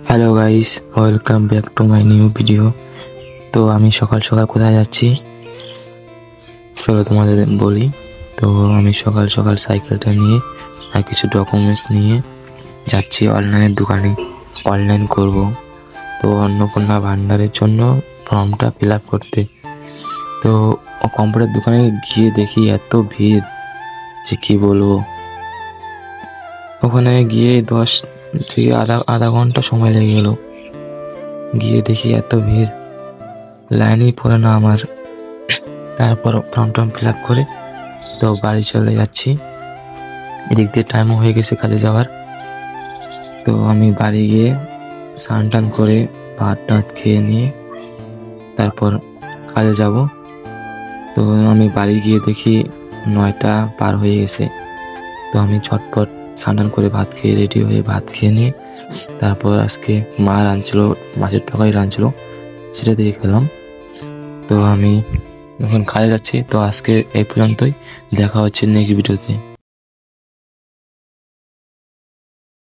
Hello guys, welcome back to my new video. তো আমি সকাল সকাল কোথায় যাচ্ছি চলো তোমাদের বলি। তো আমি সকাল সকাল সাইকেলটা নিয়ে আর কিছু ডকুমেন্টস নিয়ে যাচ্ছি অনলাইনের দোকানে। অনলাইন করব, তো অন্নপূর্ণা ভান্ডারের জন্য ফর্মটা ফিল আপ করতে। তো কম্পিউটার দোকানে গিয়ে দেখি এত ভিড় যে কি বলবো। ওখানে গিয়ে 10 থেকে আধা ঘন্টা সময় লেগে গেল। গিয়ে দেখি এত ভিড়, লাইনেই পড়ে না আমার। তারপর ফর্ম টর্ম ফিল আপ করে তো বাড়ি চলে যাচ্ছি। এদিক দিয়ে টাইমও হয়ে গেছে কাজে যাওয়ার। তো আমি বাড়ি গিয়ে স্নান টান করে ভাত টাত খেয়ে নিয়ে তারপর কাজে যাব। তো আমি বাড়ি গিয়ে দেখি 9টা পার হয়ে গেছে। তো আমি ঝটপট স্নান টান করে ভাত খেয়ে রেডি হয়ে ভাত খেয়ে নিয়ে তারপর আজকে মা রাঁধছিল, মাছের তরকারি রাঁধছিল, সেটা দিয়ে খেলাম। তো আমি এখন কাজে যাচ্ছি। তো আজকে এই পর্যন্তই, দেখা হচ্ছে নেক্সট ভিডিওতে।